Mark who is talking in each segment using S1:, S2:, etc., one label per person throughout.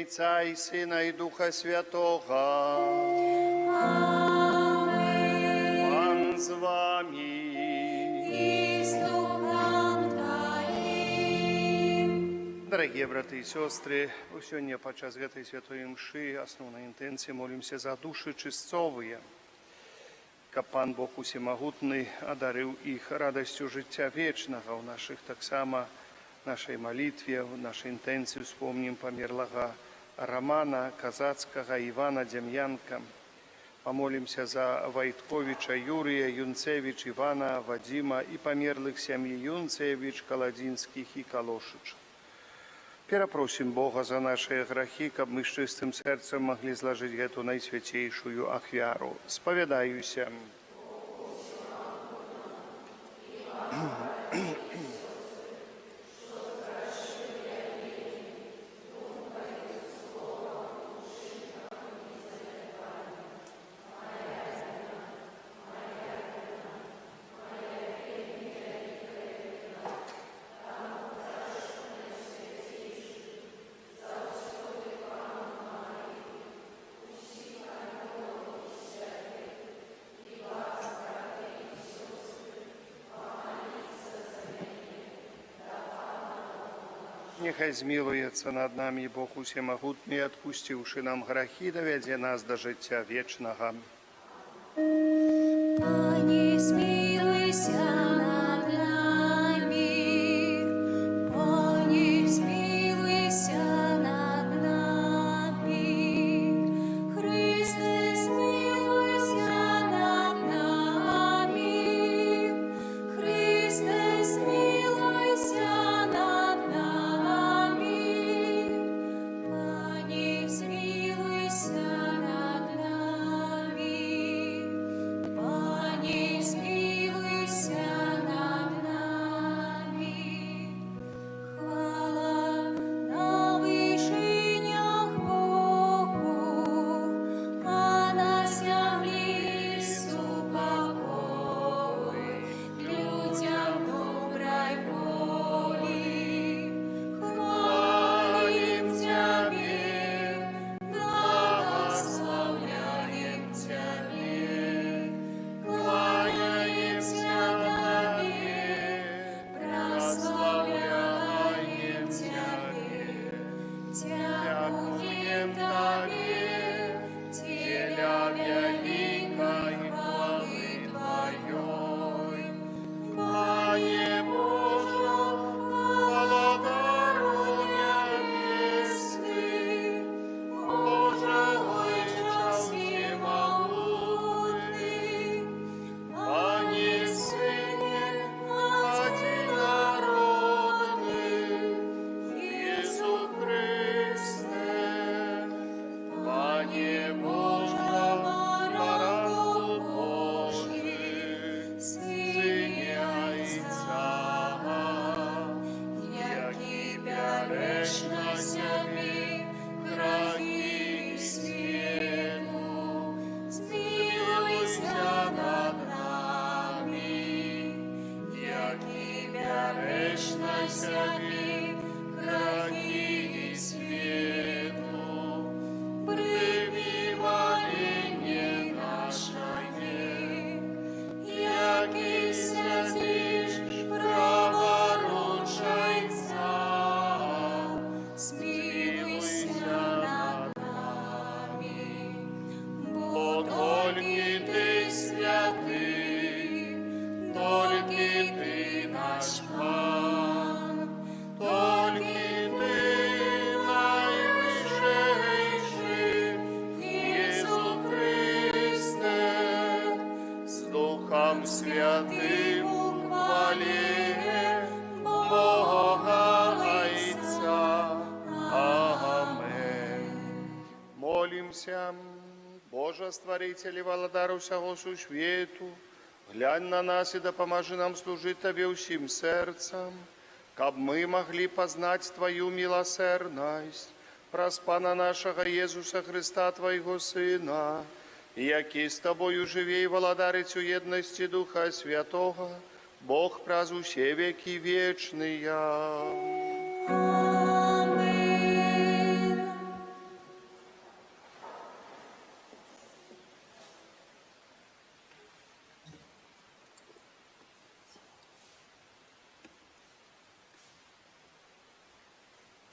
S1: Отца и Сына и Духа Святого.
S2: Аминь.
S1: Пан з вами.
S2: И с Духом Твоим.
S1: Дорогие браты и сестры, сегодня подчас этой святой мши основной интенции молимся за души чистцовые. Каб Пан Бог усемогутный одарил их радостью життя вечного в наших так само нашей молитве, в нашей интенции вспомним померлого Романа Казацкого, Ивана Демьянка. Помолимся за Войтковича Юрия, Юнцевич Ивана, Вадима и померлых семьи Юнцевич, Колодинских и Калошич. Перепросим Бога за наши грехи, каб мы с чистым сердцем могли сложить эту наисвятейшую ахвяру. Споведаюся. Нехай змилуется над нами Бог усемогутный, отпустивши нам грехи, доведе нас до життя вечного.
S2: Пане, смилуйся над нами. Пане, смилуйся над нами. Христе, смилуйся над нами. Христе, смилуйся над нами. Пане, смилуйся над нами. Пане, смилуйся над нами. Хвала на вышинях Богу, а на земле покой людям доброй воли. Хвалим Тебе, благословляем Тебе. Кланяемся Тебе, прославляем Тебе, дякуем Тебе, теля великой хвалы Твоей. Пане Боже, благодаруня небесный, Боже, Отче всемогутный, Пане Сыне Одинородный, Иису Христе, Пане Боже, Баранку Божий, Сыне Отца, яки берешь на себе грехи свету, смилуйся над нами, яки берешь на себе грехи свету, прими моление наше, яки святишь праворучайца, смилуйся над нами, бо только Ты святый, только Ты наш Пан, только Ты наивысший, Иису Христе, с Духом Святым хвали Бога Отца. Аминь. Молимся. Боже, Створитель и Владар всего сущвету, глянь на нас и да поможи нам служить Тебе всем сердцем, каб мы могли познать Твою милосердность, праз Пана нашего Иисуса Христа, Твоего Сына, який с Тобою живей, Владарицю єдності Духа Святого, Бог праз усе веки вечные. Аминь.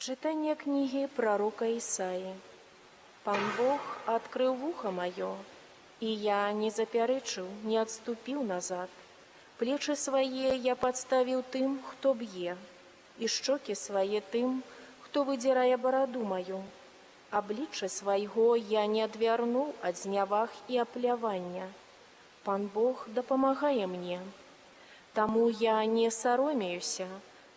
S3: Читание книги пророка Исаии. Пан Бог открыл ухо мое, и я не запярычыў, не отступил назад. Плечи свои я подставил тым, кто бье, и щеки свои тым, кто выдирая бороду мою. Обличчя свайго я не адвярнуў ад зняваг і аплявання. Пан Бог дапамагае мне. Таму я не саромеюся,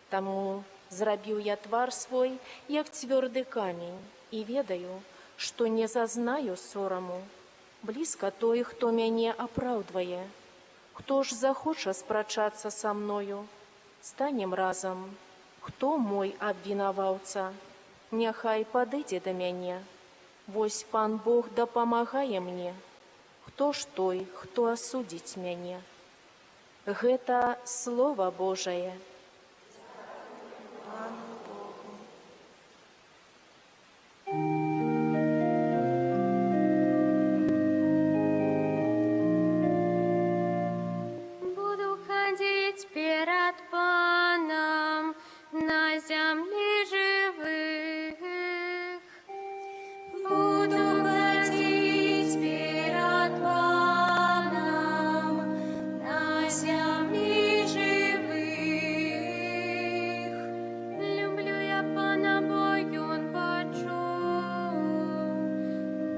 S3: таму зрабіў я твар свой, як цвёрды камень, і ведаю, што не зазнаю сораму. Блізка той, хто мяне апраўдвае. Хто ж захоча спрачацца са мною? Станем разам. Хто мой абвінаваўца? Няхай падыдзе да мяне. Вось Пан Бог дапамагае мне. Хто ж той, хто асудзіць мяне? Гэта Слова Божае.
S4: Буду ходить перед Паном на земле живых. Буду ходить перед Паном на земле живых. Люблю я Пана, бо Он почув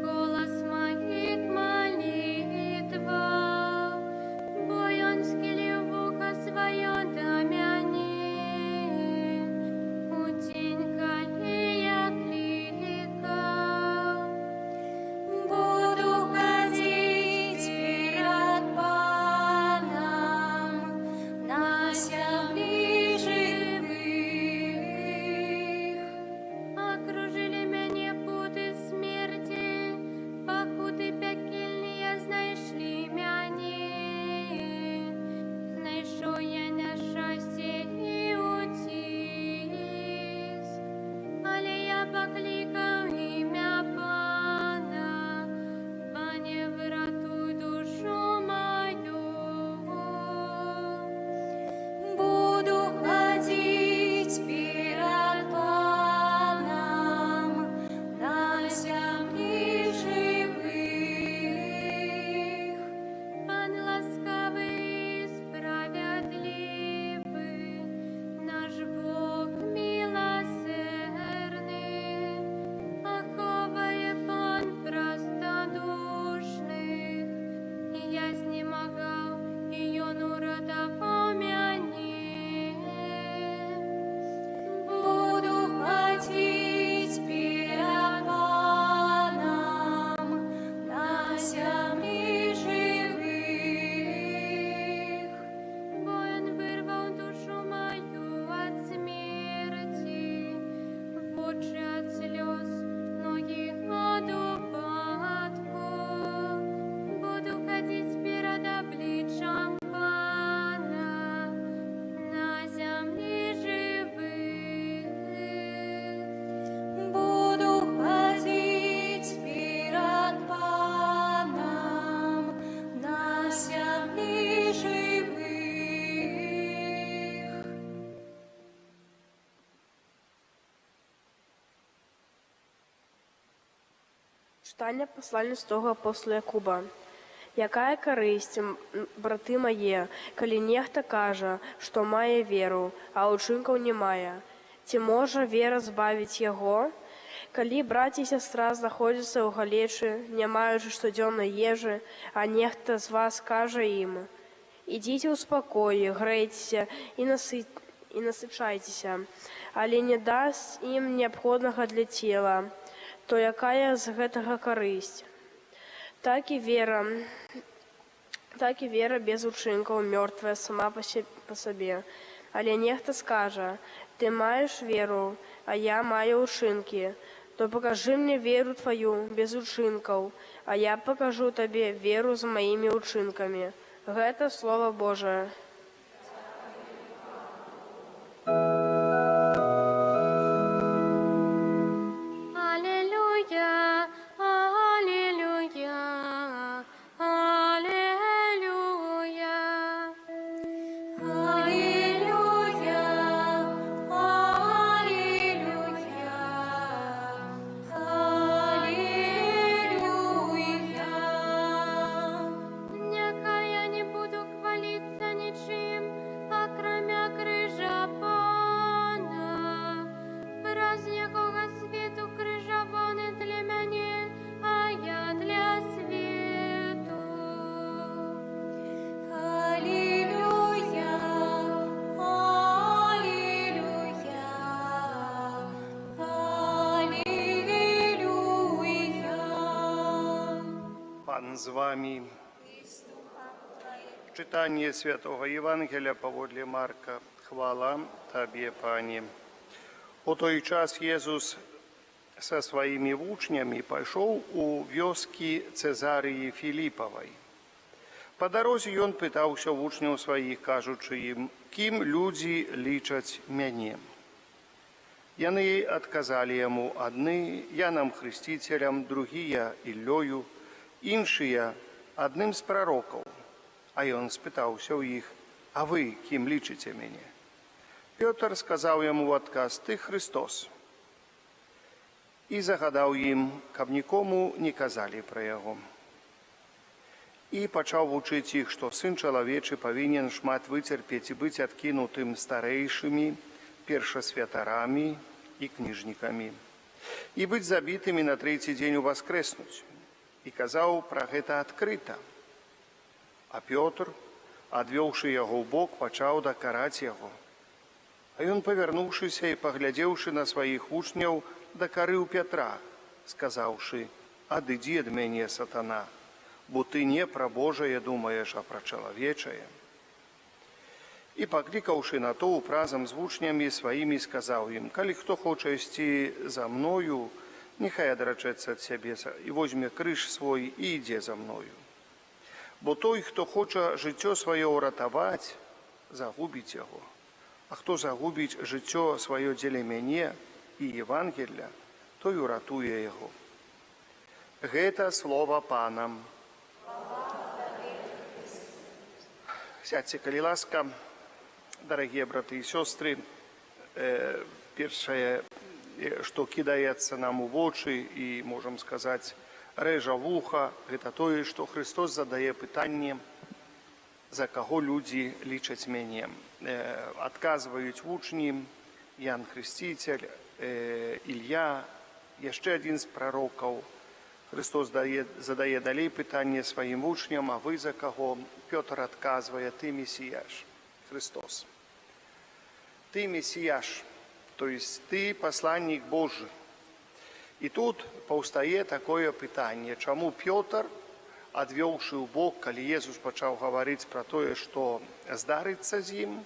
S4: голос моих молитва, бо Он схилив вуха своє до мяне, утінь, коли я кликав. Буду ходить перед Паном на землі живих. Окружили мене пути смерті, покути пекельні знайшли мене. Знайшов я нещастя і утиск, але я покликав ім'я Пана. Пане, врятуй душу мою. Буду ходить перед Паном на землі живих. Пан ласкавий і справедливий, наш Бог милосердний, оховає Пан простодушних. І я знемагав, і Он уратував мене. Буду ходить перед Паном на землі живих. Бо Он вирвав душу мою от смерти, очі от сльоз, ноги от упадку. Буду ходить перед обличчям Пана на землі живих. Буду ходить перед Паном на землі живих.
S5: Читання послання святого апостола Якуба. Якая карысць, браты мае, калі нехта кажа, што мае веру, а ўчынкаў не мае? Ці можа вера збавіць яго? Калі брат і сястра знаходзяцца ў галечы, не маючы штодзённай ежы, а нехта з вас кажа ім: ідзіце ў спакоі, грэйцеся і насычайцеся, але не дасць ім неабходнага для цела, то якая з гэтага карысць? Так і вера без учынкаў мёртвая сама па сабе. Але нехта скажа: ты маеш веру, а я маю учынкі, то пакажы мне веру тваю без учынкаў, а я пакажу табе веру з маімі учынкамі. Гэта Слова Божае.
S4: Аллилуйя, аллилуйя, аллилуйя. Аллилуйя, аллилуйя,
S1: Пан з вами. Читание Святого Евангелия поводле Марка. Хвала Тебе, Пане. У той час Езус со своими учнями пошел у вёски Цезарии Филипповой. По дорозе ён пытаўся вучняў своих, кажучы им: «Кім люди лічаць мяне?» Яны отказали ему: «Одни Яном Хрестителем, другие Иллёю, іншыя одним з пророков». А ён спытаўся ў іх: «А вы кім лічыце мяне?» Пётр сказаў яму ў адказ: «Ты Христос». І загадаў ім, каб нікому не казалі пра яго. І пачаў вучыць іх, што Сын Чалавечы павінен шмат выцерпець і быць адкінутым старэйшымі, першасвятарамі і кніжнікамі, і быць забітымі на трэці дзень уваскрэснуць. І казаў пра гэта адкрыта. А Пётр, адвёўшы яго ў бок, пачаў дакараць яго. А ён, павярнуўшыся і паглядзеўшы на сваіх вучняў, дакарыў Пятра, сказаўшы: «Адыдзі ад мяне, сатана, бо ты не пра Божае думаеш, а пра чалавечае». І, паклікаўшы натоўп разам з вучнямі сваімі, сказаў ім: «Калі хто хоча ісці за мною, няхай адрачэцца ад сябе і возьме крыж свой і ідзе за мною. Бо той, хто хоча жыццё сваё ўратаваць, загубіць яго. А хто загубіць жыццё сваё дзеля мяне і Евангелля, той уратуе яго». Гэта слова Пана. Сядьце, калі ласка, дарагія браты і сёстры. Першае, што кідаецца нам у вочы і, можам сказаць, рэжа вуха, гэта тое, што Христос задае пытанне: за каго людзі лічаць мяне. Адказваюць вучні: Ян Хрысціцель, Ілья, яшчэ адзін з прарокаў. Христос задае далей пытанне сваім вучням: а вы за каго? Пётр адказвае: ты Месіяш, Христос. Ты Месіяш, то есть ты посланник Божий. І тут паўстае такое пытанне: чаму Пётр, адвёўшы ў бок, калі Езус пачаў гаварыць пра тое, што здарыцца з ім,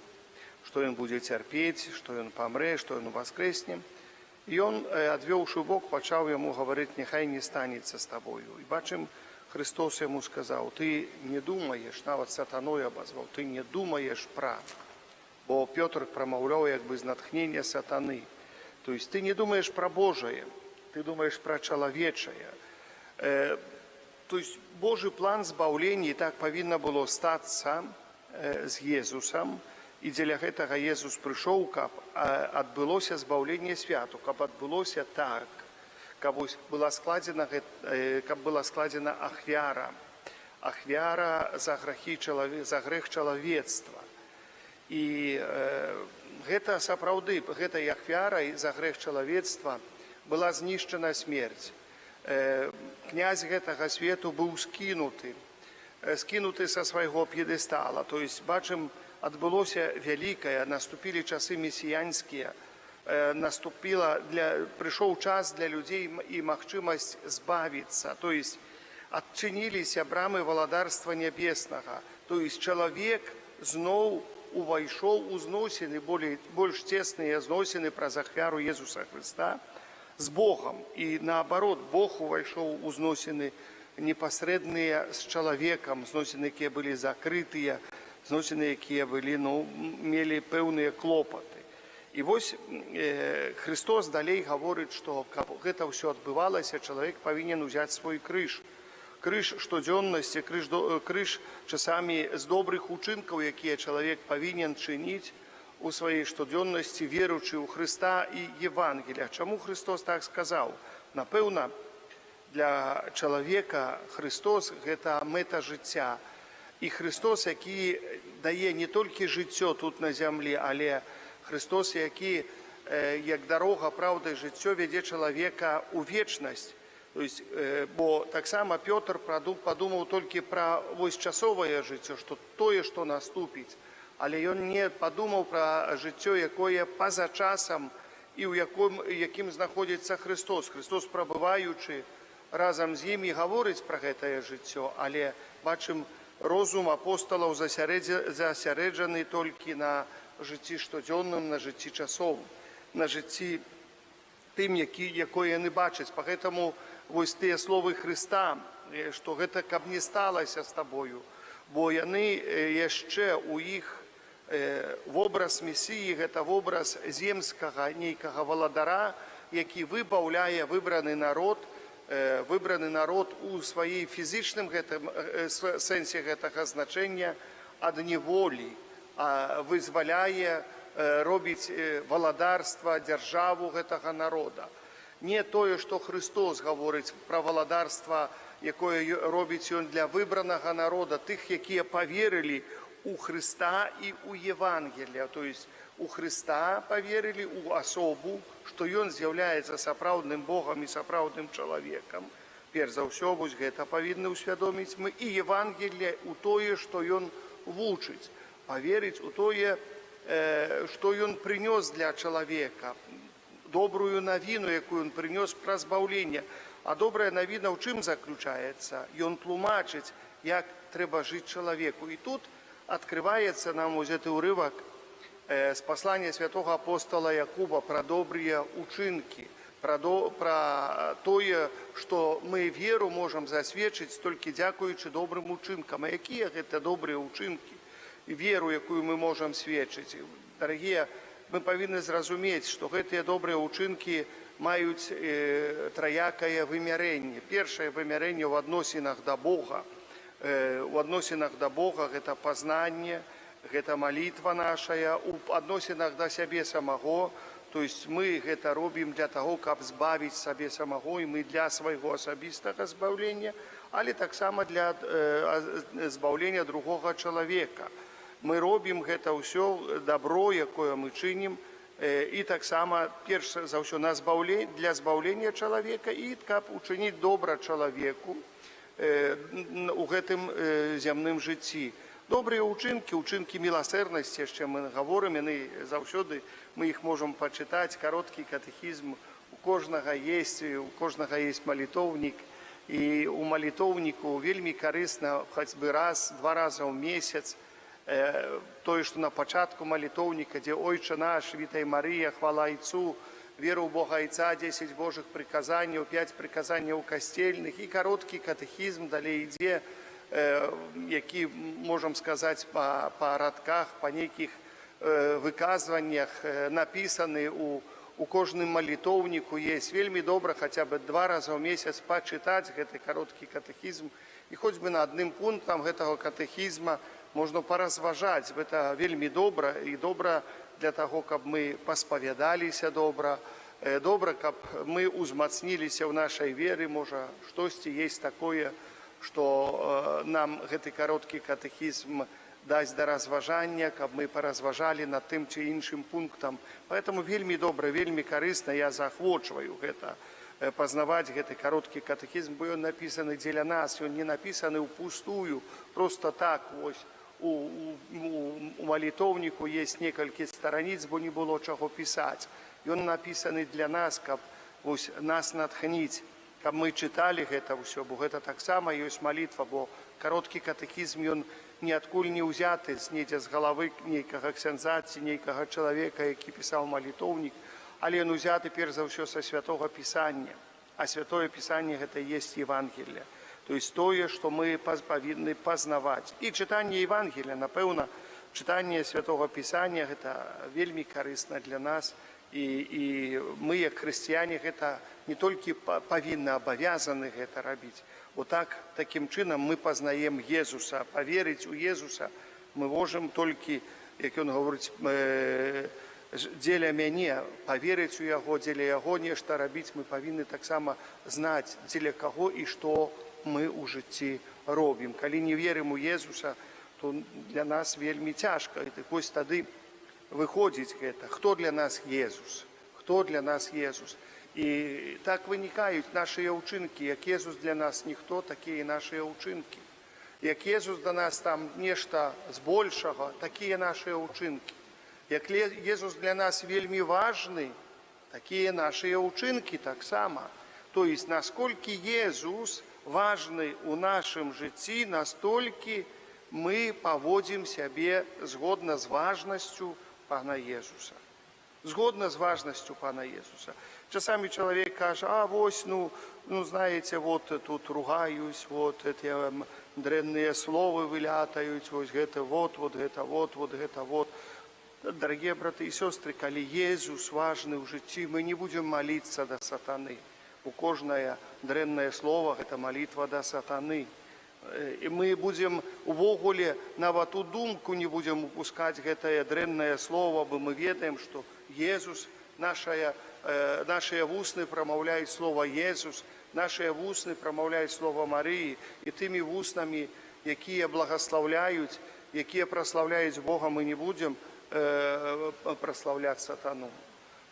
S1: што ён будзе цярпець, што ён памрэ, што ён уваскрэсне, ён, адвёўшы ў бок, пачаў яму гаварыць: няхай не станецца з табою. І бачым, Христос яму сказаў: ты не думаеш, нават сатаной абазваў, ты не думаеш пра. Бо Пётр прамаўляў як бы з натхнення сатаны. То есть ты не думаеш пра Божае, ты думаеш пра чалавечае. То есть Божий план збаўлення, і так павінна было стацца з Езусам, і дзеля гэтага Езус прыйшоў, каб адбылося збаўленне святу, каб адбылося так, каб была складзена ахвяра за грэх чалавецтва. І гэта сапраўды, гэтай ахвярай за грэх чалавецтва была знішчана смерць. Князь гэтага свету быў скінуты са свайго п'едэстала. То есть, бачым, адбылося вялікае, наступілі часы месіянскія, прыйшоў час для людзей і магчымасць збавіцца. То есть, адчыніліся брамы валадарства нябеснага. То есть, чалавек зноў увайшоў у зносіны, больш цесныя зносіны праз ахвяру Езуса Хрыста з Богам. І наоборот, Бог увайшоў у зносіны непасрэдныя з чалавекам, зносіны, якія былі закрытыя, зносіны, якія мелі пэўныя клопаты. І вось Христос далей гаворыць, што каб гэта ўсё адбывалася, чалавек павінен узяць свой крыж. Крыж штодзённасці, крыж часамі з добрых учынкаў, якія чалавек павінен чыніць у сваёй штодзённасці, веруючы ў Хрыста і Евангелія. Чаму Христос так сказаў? Напэўна, для чалавека Христос – гэта мэта жыцця. І Христос, які дае не толькі жыццё тут на зямлі, але Христос, які, як дарога, праўда і жыццё, вядзе чалавека ў вечнасць. То есть, бо таксама Пётр падумаў толькі пра часовае жыццё, што тое, што наступіць, але ён не падумаў пра жыццё, якое па-за часам і ў якім знаходзіцца Христос. Христос, прабываючы разам з імі гаворыць пра гэтае жыццё, але бачым, розум апосталаў засярэджаны толькі на жыцці штодзённым, на жыцці часовым, на жыцці тым, якое яны бачаць. Пагэтаму вось тыя словы Хрыста, што гэта каб не сталася з табою, бо яны яшчэ у іх вобраз Месіі, гэта вобраз земскага нейкага валадара, які выбаўляе выбраны народ у сваёй фізічным сэнсе гэтага значэння ад неволі, вызваляе, робіць валадарства, дзяржаву гэтага народа. Не тое, што Христос гаворыць пра валадарства, якое робіць ён для выбранага народа, тых, якія паверылі у Христа і у Евангелія, то есть у Христа паверылі у асобу, што ён з'яўляецца сапраўдным Богам і сапраўдным чалавекам. Перш за ўсё, вось гэта павінны ўсвядоміць мы, і Евангелие у тое, што ён вучыць, паверыць у тое, што ён прынёс для чалавека, добрую навіну, якую ён прынёс пра збаўленне. А добрая навіна ў чым заключаецца? Ён тлумачыць, як трэба жыць чалавеку. І тут открываецца нам вось гэты ўрывак з паслання святого апостола Якуба пра добрыя учынкі, пра тое, што мы веру можам засведчыць толькі дзякуючы добрым учынкам. А якія гэта добрыя учынкі? Веру, якую мы можам сведчыць. Дарагія, мы павінны зразумець, што гэтыя добрыя учынкі маюць траякае вымярэнне. Першае вымярэнне ў адносінах да Бога. У адносінах да Бога гэта пазнанне, гэта малітва нашая, у адносінах да сябе самого, то есть мы гэта робім для таго, каб збавіць сабе самого, і мы для свайго асабістага збаўлення, але таксама для збаўлення другога чалавека. Мы робім гэта ўсё дабро, якое мы чынім, і таксама перш за ўсё для збаўлення чалавека і каб учыніць добра чалавеку у гэтым зямным жыцці. Добрыя учынкі, учынкі міласэрнасці, яшчэ мы гаворым, яны заўсёды, мы іх можам пачытаць, кароткі катэхізм, у кожнага есть малітоўнік, і у малітоўніку вельмі карысна хоць бы раз, два раза ў месяц, тое, што на пачатку малітоўніка, дзе «Ойче наш, Вітай Марыя, хвала Айцу», «Веру в Бога Айца», 10 Божых приказанняў, 5 приказанняў касцельных, і кароткі катэхізм далей ідзе, які, можам сказаць, па радках, па нейкіх выказваннях напісаны у кожным малітоўніку. Есть вельмі добра хаця бы 2 раза ў месяц пачытаць гэты кароткі катэхізм, і хоць бы на адным пунктам гэтага катэхізма можна паразважаць. Гэта вельмі добра, і добра для таго, каб мы паспавядаліся добра, каб мы узмацніліся ў нашай веры, можа, штосьці есть такое, што нам гэты кароткі катэхізм дасць да разважання, каб мы паразважалі над тым ці іншым пунктам. Поэтому вельмі добра, вельмі карысна, я заахвочваю гэта, пазнаваць гэты кароткі катэхізм, бо ён напісаны дзеля нас, ён не напісаны ўпустую, просто так, вось, у малітоўніку есть некалькі стараніц, бо не было чаго пісаць. Ён напісаны для нас, каб вось нас натхніць, каб мы чыталі гэта ўсё, бо гэта таксама ёсць малітва, бо кароткі катэхізм ён ніадкуль не ўзяты недзе з галавы нейкага ксяндза ці нейкага чалавека, які пісаў малітоўнік, але ён узяты перш за ўсё са святога пісання, а святое пісанне гэта есть Евангелие, то есть тое, што мы павінны пазнаваць. І чытанне Евангелия, напэўна, чытанне святога пісання гэта вельмі карысна для нас, і мы, як хрысціяне, гэта не толькі павінны, абавязаны гэта рабіць. Такім чынам мы пазнаем Езуса. Паверыць у Езуса мы можам толькі, як ён гаворыць, дзеля мяне, паверыць у яго, дзеля яго нешта рабіць, мы павінны таксама знаць, дзеля каго і што мы ў жыцці робім. Калі не верым у Езуса, то для нас вельмі цяжка. І вось тады выходзіць гэта, хто для нас Езус, хто для нас Езус. І так вынікаюць нашыя ўчынкі. Як Езус для нас ніхто, такія нашыя ўчынкі. Як Езус для нас там нешта збольшага, такія нашыя ўчынкі. Як Езус для нас вельмі важны, такія нашыя ўчынкі таксама. То есть, насколько Иисус важный у нашем житті, настолько мы поводим себе згодно с важностью Пана Иисуса. Згодно с важностью Пана Иисуса. Часами человек каже, вось, знаете, вот тут ругаюсь, вот эти дрянные слова вылятают, вот это вот, вот это вот, вот это вот. Дорогие браты и сестры, коли Иисус важный в житті, мы не будем молиться до сатаны. У кожное дрянное слово – это молитва до сатаны. И мы будем увогуле нават у думку не будем упускать это дрянное слово, бо мы ведаем, что Иисус, наши вусны промовляют слово Иисус, наши вусны промовляют слово Марии, и теми вуснами, які благословляют, які прославляют Бога, мы не будем прославлять сатану.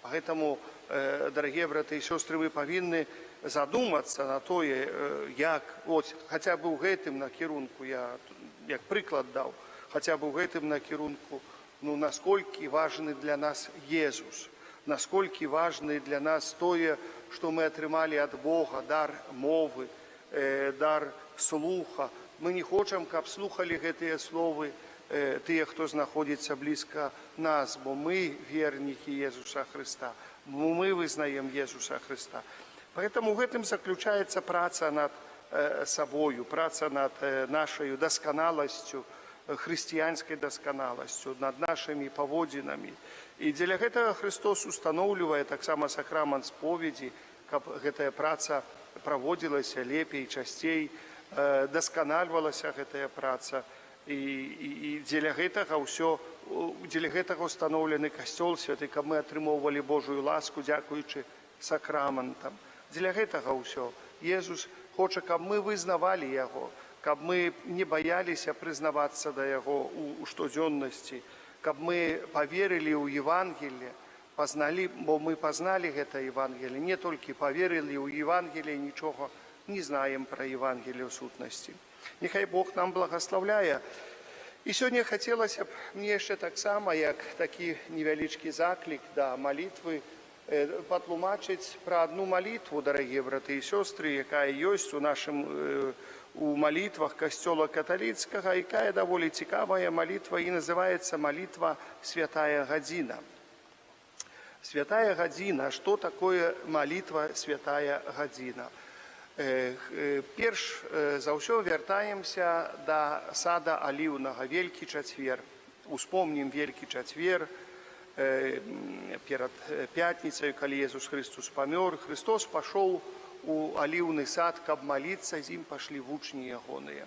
S1: Поэтому, дорогие браты и сестры, вы повинны задуматься на то, як, от, хотя бы в гэтым накірунку, я як приклад дал, хотя бы в гэтым накірунку, насколько важный для нас Иисус, насколько важный для нас то, что мы отрымали от Бога, дар мовы, дар слуха. Мы не хотим, каб слухали гэтыя словы тыя, хто знаходится близко нас, бо мы верники Иисуса Христа, мы вызнаем Иисуса Христа. Поэтому в этом заключается праца над собою, праца над нашей досконалостью, христианской досконалостью, над нашими поводинами. И для этого Христос устанавливает так само сакрамент споведи, как эта праца проводилась лепей, частей, доскональвалась эта праца. И для этого все, для этого установленный костел святый, как мы отрымовывали Божию ласку, дякуючи сакраментам. Для этого все. Иисус хочет, чтобы мы вызнавали Его, чтобы мы не боялись признаваться до Его у штодзенности, чтобы мы поверили в Евангелие, познали, бо мы познали это Евангелие, не только поверили в Евангелие, ничего не знаем про Евангелие в сутности. Нехай Бог нам благословляє. І сьогодні хотілося б мені ще так само, як такий невеличкий заклик до молитви, потлумачить про одну молитву, дорогі брати і сестри, яка є у молитвах Костела католицького, яка доволі цікава молитва і називається молитва «Святая Година». Святая Година. Что такое молитва «Святая Година»? Перш за ўсё вяртаемся до сада Аліўнага, Велькі чацвер. Успомнім Велькі чацвер, перед пятницей, калі Иисус Христос помер, Христос пошел у Аліўны сад, каб молиться, з ім пошли вучні ягоныя.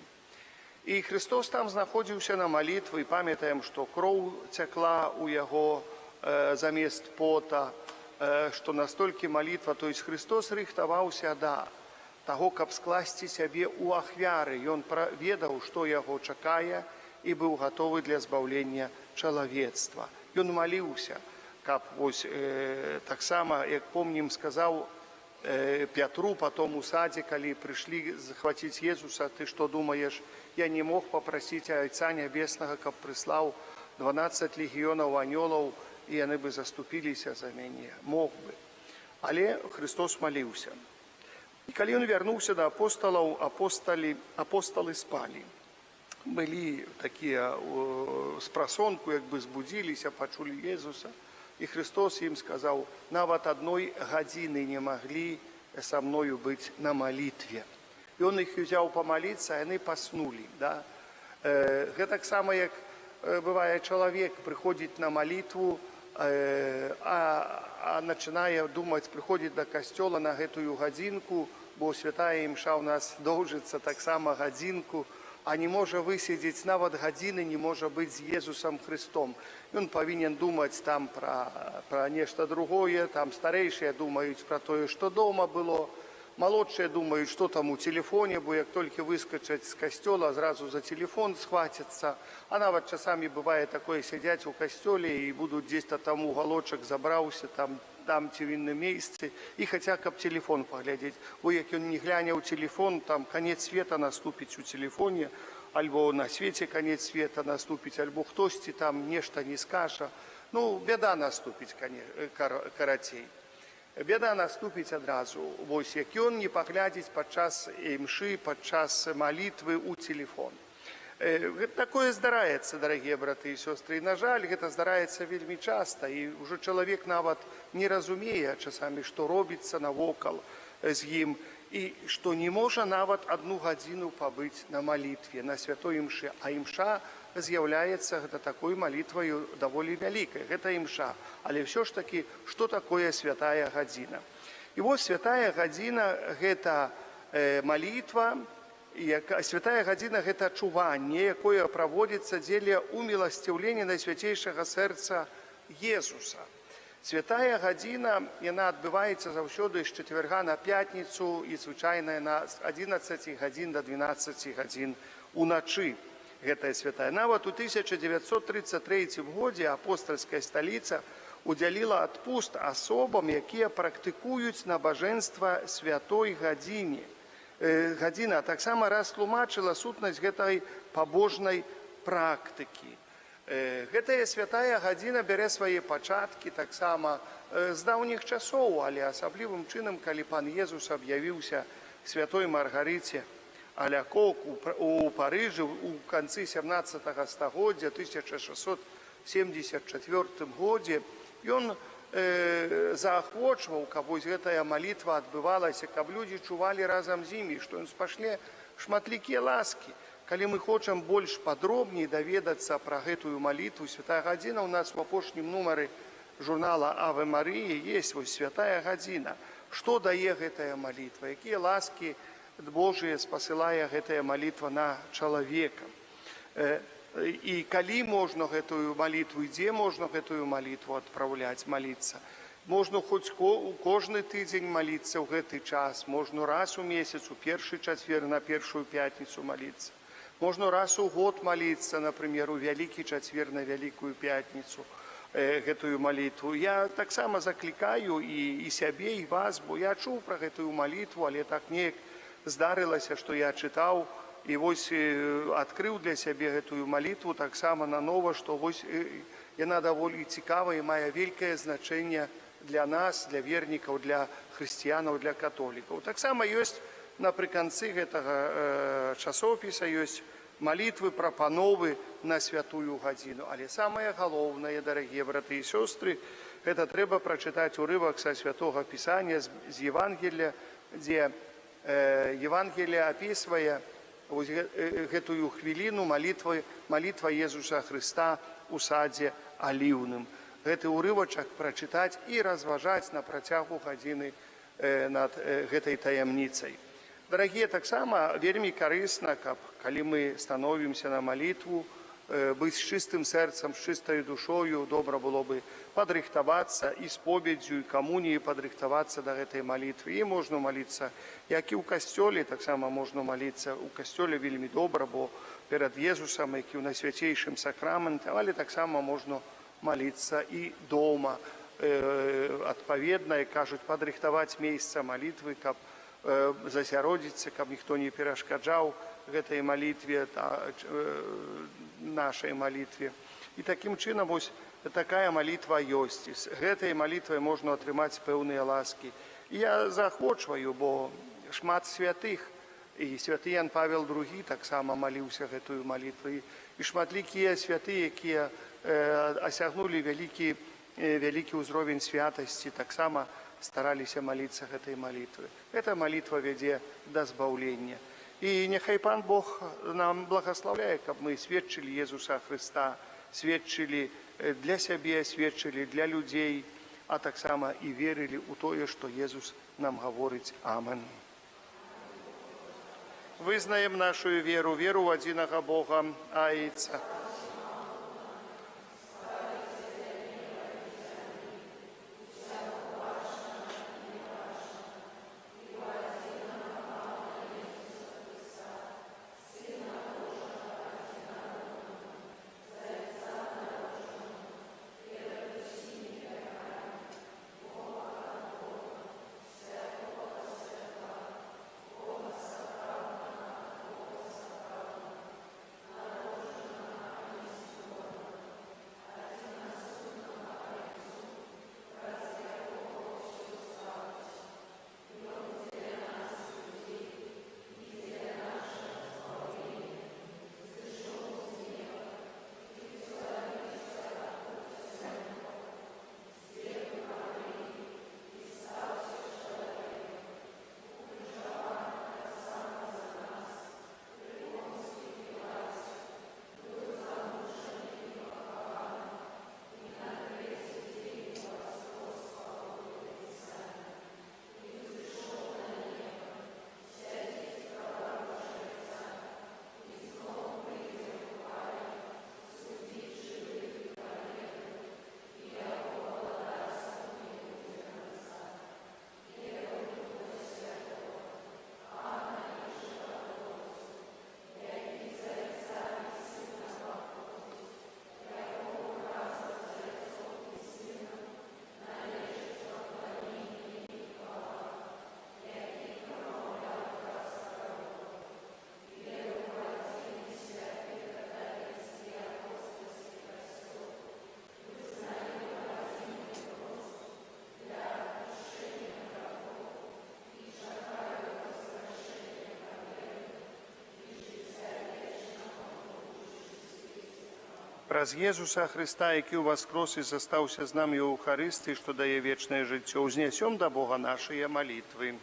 S1: И Христос там находился на молитве, и памятаем, что кроў цякла у Яго замест пота, что настолько молитва, то есть Христос рыхтаваўся да того, каб скласці сябе ў ахвяры. Ён ведаў, што яго чакае, і быў гатовы для збаўлення чалавецтва. Ён маліўся, каб вось таксама, як помнім, сказаў Пятру потом у саде, калі прыйшлі захваціць Иисуса, ты што думаеш, я не мог попросить Отца Небеснага, каб прыслаў 12 легіёнаў анёлаў, і яны бы заступіліся за мяне. Мог бы. Але Христос маліўся. І калі ён вярнуўся да апосталаў, апосталы спалі. Былі такія спрасонку, як бы збудзіліся, пачулі Иисуса. І Христос ім сказаў, нават адной гадзіны не маглі са мною быць на малітве. І он іх узяў памаліцца, яны паснулі. Да? Гэта таксама, як бывае чалавек, прыходзіць на малітву, а начинае думаць, прыходзіць да касцёла на гэтую гадзінку, бо святая імша ў нас доўжыцца таксама гадзінку, а не можа высидзець нават гадзіны, не можа быць з Иисусом Христом. Ён павінен думаць там пра нешта другое, там старэйшыя думаюць пра тое, што дома было, малодшыя думаюць, што там у телефоне, бо як толькі выскачаць з касцёла, зразу за телефон схвацяцца. А нават часамі бывае такое, сядзяць у касцёле і будуць дзесь-то там уголочак забраўся, там ці в інным месцы, і хаця каб телефон паглядзець. Бо як ён не гляне ў телефон, там канец света наступіць у телефоне, альбо на свеце канец света наступіць, альбо хтосьці там нешта не скажа. Бяда наступіць, карацей. Беда наступіць адразу. Вось як ён не паглядзіць падчас імшы, падчас малітвы ў телефон. Такое здараецца, дарагія браты і сёстры. І, на жаль, гэта здараецца вельмі часта. І ўжо чалавек нават не разумее часамі, што робіцца навокал з ім. І што не можа нават 1 гадзіну пабыць на малітве, на святой імшы. А імша з'яўляецца гэта такой малітваю даволі вялікай. Гэта імша. Але ўсё ж такі, што такое святая гадзіна? І вось святая гадзіна – гэта малітва, святая гадзіна – гэта чуванне, якое праводзіцца дзеля уміласціўлення Найсвяцейшага сэрца Езуса. Святая гадзіна, яна адбываецца заўсёды з чацвярга на пятніцу і звычайна на 11 гадзін да 12 гадзін уначы. Гэтая святая. Нават у 1933 годзе апостальская сталіца удзяліла адпуст асобам, якія практыкуюць набажэнства святой гадзіне. Гадзіна таксама растлумачыла сутнасць гэтай пабожнай практыкі. Гэтая святая гадзіна бярэ свае пачаткі таксама з даўніх часоў, але асаблівым чынам, калі пан Езус аб'явіўся святой Маргарыце Алякок у Парыжы ў канцы 17 стагоддзя, 1674 годзе, ён заахвочваў, каб вось гэтая малітва адбывалася, каб людзі чувалі разам з імі, што ён спашле шматлікія ласкі. Калі мы хочам больш падробней даведацца пра гэтую малітву, святая гадзіна ў нас у апошнім нумары журнала «Аве Мария» есть вось святая гадзіна. Што дае гэтая малітва? Якія ласкі Божыя спасылае гэтая малітва на чалавека? І калі можна гэтую малітву, і дзе можна гэтую малітву адпраўляць, маліцца? Можна хоць кожны тыдзень маліцца ў гэты час, можна раз у месяц, у першы чацвер, на першую пятніцу маліцца. Можна раз у год маліцца, например, у вялікі чацвер на вялікую пятніцу гэтую малітву. Я таксама заклікаю і сябе, і вас, бо я чуў пра гэтую малітву, але так неяк здарылася, што я чытаў, і вось адкрыў для сябе гэтую малітву таксама нанова, што вось яна даволі цікавая і мае вялікае значэнне для нас, для вернікаў, для хрысціянаў, для католікаў. Таксама ёсць напрыканцы гэтага часопіса ёсць малітвы, прапановы на святую гадзіну. Але самае галоўнае, дарагія браты і сёстры, гэта трэба прачытаць урывак са святога Пісання з Евангелія, дзе Евангелие описывая гэтую хвіліну малітва Езуса Хрыста у садзе аліўным. Гэты ўрывачак прачытаць і разважаць на працягу гадзіны над гэтай таямніцай. Дарагія, таксама вельмі карысна, калі мы становімся на малітву, быць з чыстым сэрцам, з чыстаю душою, добра было бы падрыхтавацца і споведдзю, і камуніі падрыхтавацца да гэтай малітвы. І можна маліцца, як і ў касцёле, таксама можна маліцца ў касцёле вельмі добра, бо перад Езусам, які ў найсвяцейшым сакраментам, але таксама можна маліцца і дома. Адпаведна, як кажуць, падрыхтаваць месца малітвы, каб засяродзіцца, каб ніхто не перашкаджаў гэтай малітве, нашай малітве. І такім чынам вось такая малітва ёсць. З гэтай малітвай можна атрымаць пэўныя ласкі. І я заахвочваю, бо шмат святых, і святы Ян Павел II таксама маліўся гэтую малітву. І шматлікія святы, якія асягнулі вялікі ўзровень святасці, таксама стараліся маліцца гэтай малітвы. Гэта малітва вядзе да збаўлення. І няхай Пан Бог нам благаслаўляе, каб мы сведчылі Езуса Хрыста, сведчылі для сябе, сведчылі для людзей, а таксама і верылі ў тое, што Езус нам гаворыць. Амен. Вызнаем нашу веру, веру ў адзінага Бога, Айца. Праз Езуса Христа, які ўваскрос і застаўся з намі ў Эўхарыстыі, што дае вечнае жыццё, узнясём да Бога нашыя малітвы.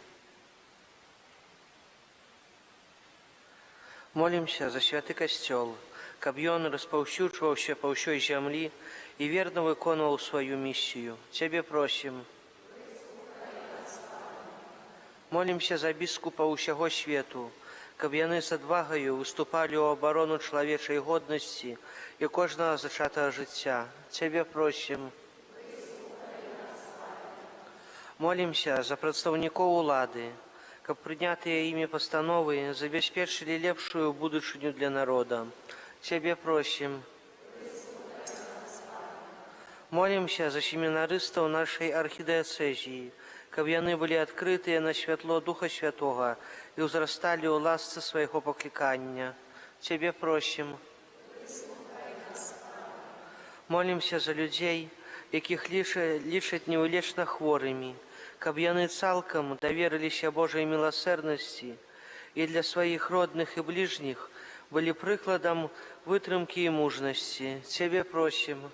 S6: Молімся за святы касцёл, каб ён распаўсюджваўся па ўсёй зямлі і верна выконваў сваю місію. Цябе просім. Молімся за біскупаў усяго свету, каб яны з адвагаю выступалі ў абарону чалавечай годнасці і кожнага зачатага жыцця. Цябе просім. Молімся за прадстаўнікоў улады, каб прынятыя імі пастановы забяспечылі лепшую будучыню для народа. Цябе просім. Молімся за семінарыстаў нашай архідыяцэзіі, каб яны былі адкрытыя на святло Духа Святога і ўзрасталі ў ласцы свайго паклікання. Цябе просім. Молімся за людзей, якіх лічаць невылечна хворымі, каб яны цалкам даверыліся Божай міласэрнасці і для сваіх родных і бліжніх былі прыкладам вытрымкі і мужнасці. Цябе просім.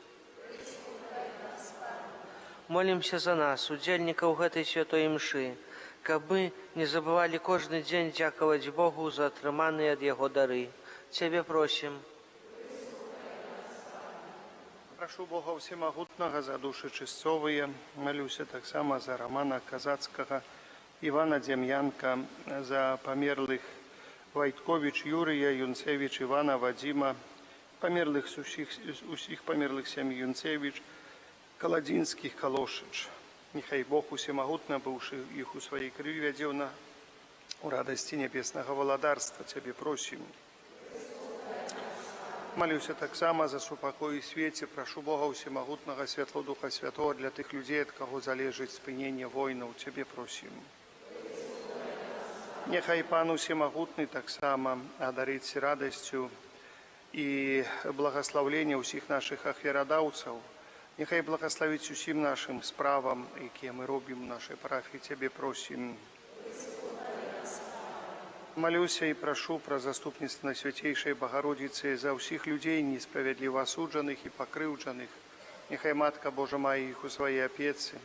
S6: Молімся за нас, удзельнікаў гэтай святой імшы, каб мы не забывалі кожны дзень дзякаваць Богу за атрыманыя ад Яго дары. Цябе просім.
S1: Прашу Бога Всемагутнага за душы чысцовыя. Малюся таксама за Романа Казацкага, Івана Дзем'янка, за памерлых Вайтковіч Юрыя, Юнцевіч Івана, Вадзіма, памерлых усіх памерлых сям'і Юнцевіч, Каладзінскіх, Калошыч. Нехай Бог Усемагутна, быўшы іх у сваёй крыві, вядзе ў радасці нябеснага валадарства. Цябе просім. Малюся таксама за супакой і свеце. Прашу Бога Усемагутнага, святло Духа Святого для тых людзей, ад каго залежыць спыненне войнаў. Цябе просім. Нехай Пан Усемагутны таксама адарыць радасцю і благаслаўленне ўсіх нашых ахвярадаўцаў. Нехай благословить усім нашим справам, якія мы робім у нашай парафіі. Цябе просім. Малюся і прашу пра заступніцтва Найсвяцейшай Багародзіцы за ўсіх людзей, несправядліва асуджаных і пакрыўджаных. Нехай Матка Божа мае іх у сваёй апецы,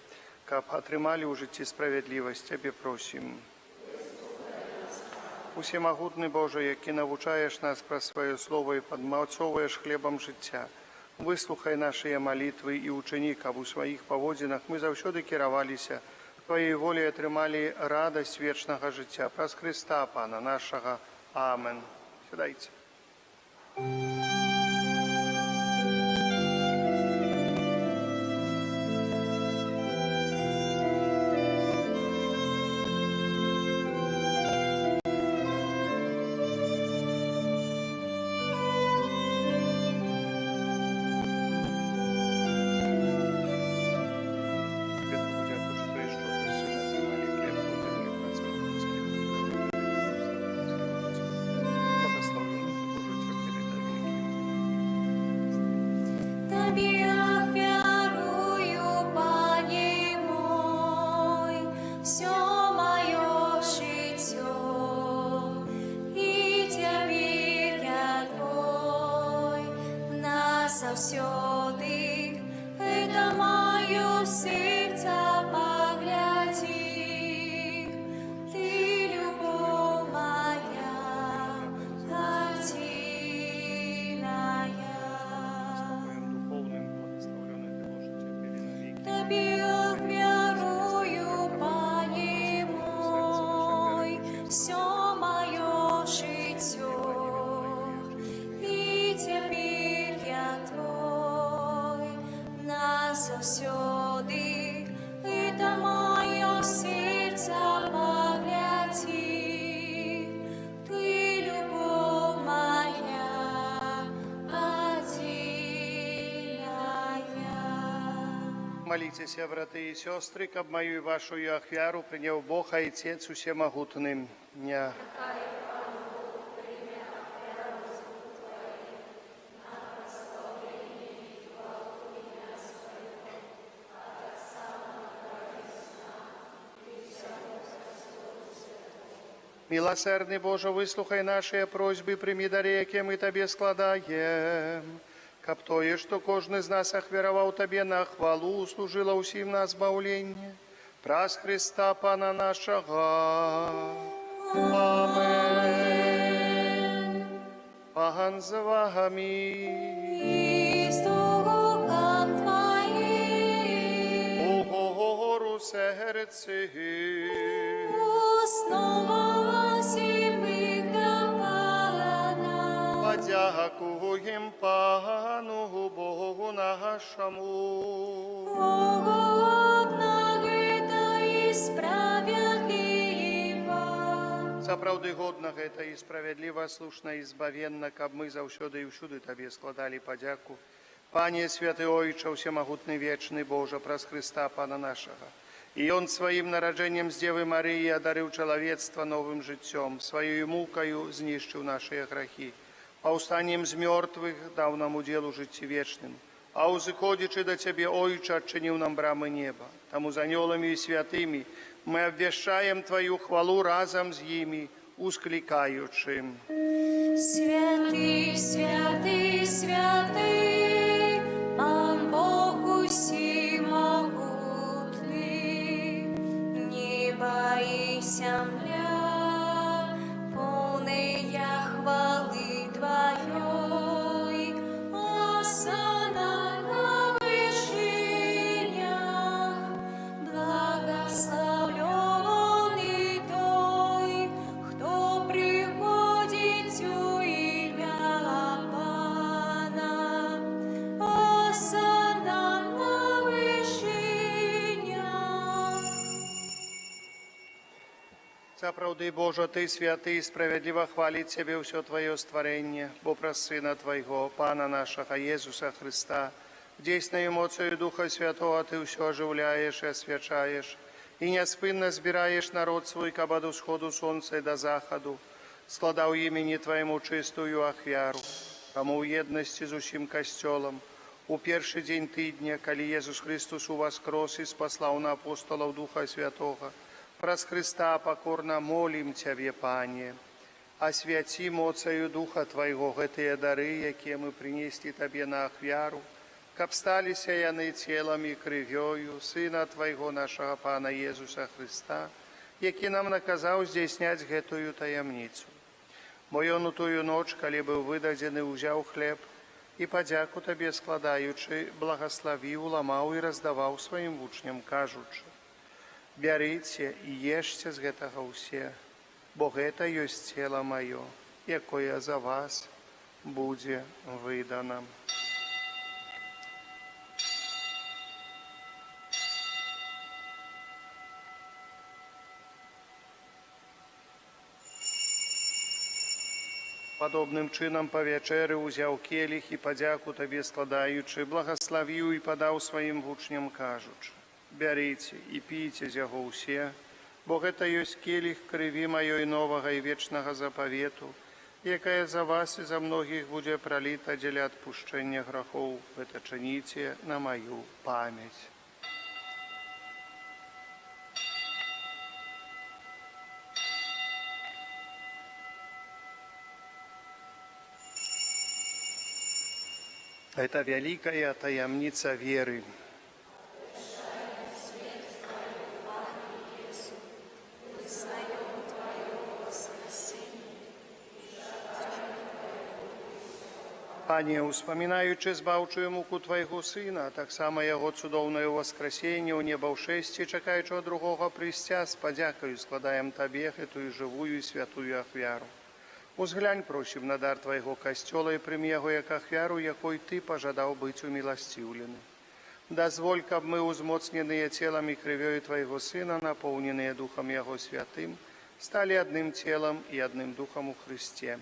S1: каб атрымалі ў жыцці справядлівасць. Цябе просім. Усемагутны Божа, які навучаеш нас праз сваё слова і падмацоўваеш хлебам жыцця, выслухай нашыя малітвы і ўчыні, каб у сваіх паводзінах мы заўсёды кіраваліся Тваёй волей, атрымалі радасць вечнага жыцця. Праз Хрыста, Пана нашага. Амен. Сядайце.
S4: Заўсёды гэта маё сэрца паглядзі, ты любоў моя адзіная. Табе ахвярую, Пане мой, всё маё жыццё, і цяпер я твой назаўсёды. Это маё сэрца паглядзі, ты любоў моя адзіная.
S1: Моліцеся, браты і сёстры, каб маю і вашу ахвяру прыняў Бог Айцец Усемагутны. Милосердный Боже, выслухай наши просьбы, прими дары, якія мы Табе складаем. каб тое, што кожны з нас ахвяраваў Табе на хвалу, служыла ўсім на збаўленне. Праз Христа Пана нашага. Амен. Пан з вами.
S4: І з духом Твоїм.
S1: У гору серці.
S4: Основалась і прикопана.
S1: Подякуєм Пану Богу нашому.
S4: Угодна гэта і справядліва.
S1: Сапраўды годна гэта і справядліва, слушна і збавенна, каб мы заўсёды і ўсюды Табе складалі падзяку. Пане святы Ойча, усемагутны вечны Божа, праз Христа Пана нашага. І Ён сваім нараджэннем з Дзевы Марыі адарыў чалавецтва новым жыццём, сваёю мукаю знішчыў нашыя грахі. Паўстаннем з мёртвых даў нам удзел у жыцці вечным. А ўзыходзячы да Цябе, Ойча, адчыніў нам брамы неба. Таму з анёламі і святымі мы абвяшчаем Тваю хвалу разам з імі, усклікаючы.
S4: Святый, святый, святый, Пан Бог усімагутны, неба і зямля, поўныя хвалы Тваёй, осана на вышынях, благословлёны той, хто приходить у ім'я Пана, осана на вышынях.
S1: Сапраўды, Божа, Ты святы і справядліва хваліць Цябе ўсё Тваё стварэнне, бо праз Сына Твайго, Пана нашага Езуса Христа, дзейснаю моцаю Духа Святого Ты ўсё ажыўляеш і асвячаеш, і няспынна збіраеш народ свой, каб ад усходу сонца і да захаду складаў імені Твайму чыстую ахвяру. Таму ў еднасці з усім касцёлам, у першы дзень тыдня, калі Езус Христус уваскрос і спаслаў на апостолаў Духа Святога, праз Христа пакорна молім Цябе, Пане, асвяці моцаю Духа Твайго гэтыя дары, якія мы прынеслі Табе на ахвяру, каб сталіся яны целам і крывёю Сына Твайго нашага Пана Езуса Христа, які нам наказаў здзейсняць гэтую таямніцу. Мо Ён у тую ноч, калі быў выдадзены, узяў хлеб і падзяку Табе складаючы, благаславіў, ламаў і раздаваў сваім вучням, кажучы: «Бярыце і ешце з гэтага ўсе, бо гэта ёсць цела маё, якое за вас будзе выдана». Падобным чынам па вячэры ўзяў келіх і падзяку Табе складаючы, благаславіў і падаў сваім вучням, кажучы: «Бярыце і піце з яго ўсе, бо гэта ёсць келіх крыві маёй новага і вечнага запавету, якая за вас і за многіх будзе праліта дзеля адпушчэння грахоў. Гэта чыніце на маю памяць». Это вялікая таямніца веры. Пане, успамінаючы збаўчую муку Твайго Сына, таксама Яго цудоўнае ўваскрасенне ў неба ўшэсці, чакаючы ад другога прыйсця, з падзякаю складаем Табе гэтую жывую і святую ахвяру. Узглянь, просім, на дар Твайго касцёла і прымі яго як ахвяру, якой Ты пажадаў быць уміласціўлены. Дазволь, каб мы, узмоцненыя целам і крывёй Твайго Сына, напоўненыя Духам Яго Святым, сталі адным целам і адным Духам у Христе.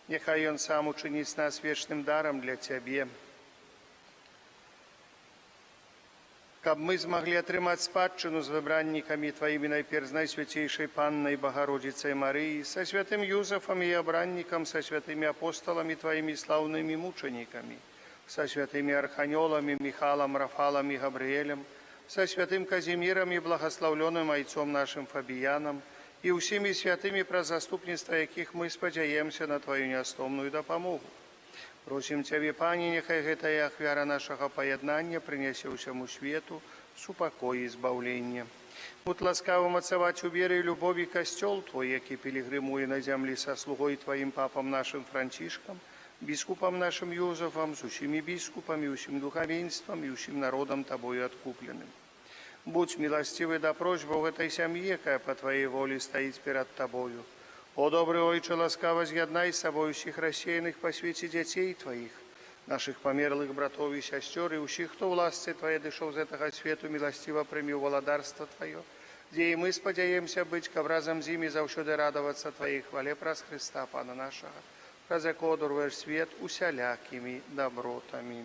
S1: Няхай Ён сам учыніць нас вечным дарам для Цябе, каб мы змаглі атрымаць спадчыну з выбраннікамі Тваімі, найперш з Найсвяцейшай Паннай Багародзіцай Марыі, са святым Юзафам і абраннікам, са святымі апосталамі Тваімі слаўнымі мучанікамі, са святымі арханёламі Міхалам, Рафалам і Габрыэлем, са святым Казімірам і благаслаўлёным айцом нашым Фабіянам, і ўсімі святымі, праз заступніцтва якіх мы спадзяемся на Тваю нястомную дапамогу. Просім Цябе, Пане, няхай гэтая ахвяра нашага паяднання прынясе ўсяму свету супакой і збаўлення. Будь ласкавым ацаваць у веры і любові касцёл Твой, які пілігрымуе на зямлі са слугой Тваім папам нашым Францішкам, біскупам нашым Юзафам, з усімі біскупамі, усім духавенствам і усім народам Табою адкупленым. Будь міласцівы да просьбаў гэтай сям'і, якая па Тваей волі стаіць перад Табою. О, добры Ойче, ласкава з'яднай з сабою ўсіх рассеяных па свеце дзяцей Тваіх, нашых памерлых братоў і сясцёр і ўсіх, хто ў ласцы Твае дышоў з гэтага свету, міласціва прымі ў валадарства Тваё, дзе і мы спадзяемся быць, каб разам з імі заўсёды радавацца Тваей хвале праз Хрыста, Пана нашага, праз якого даруеш свет усялякімі добротамі.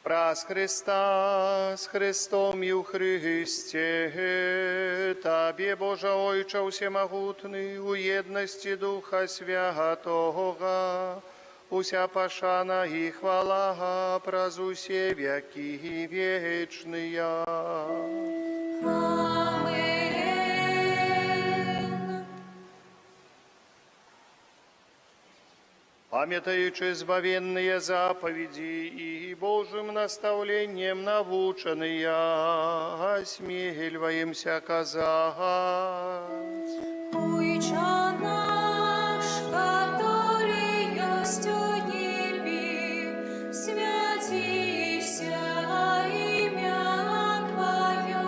S1: Праз Христа, з Христом і ў Христе, Табе, Божа Ойча усемагутны, у єдності Духа Святого, уся пашана і хвала праз усе веки вечныя. Памятаючи збавенные заповеди и Божьим наставлением навученные, осмеливаемся казать.
S4: Уйча наш, который есть у небе, святися имя Твое,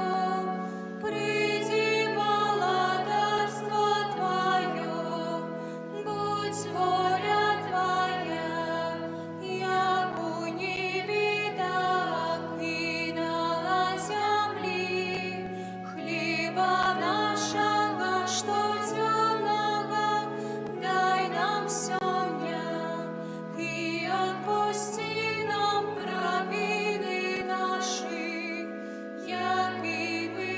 S4: приди владарство Твое, будь воля Твоя, як у небе, так и на земле. Хлеба нашего, что темного, дай нам сегодня, и отпусти нам провины наши, як и мы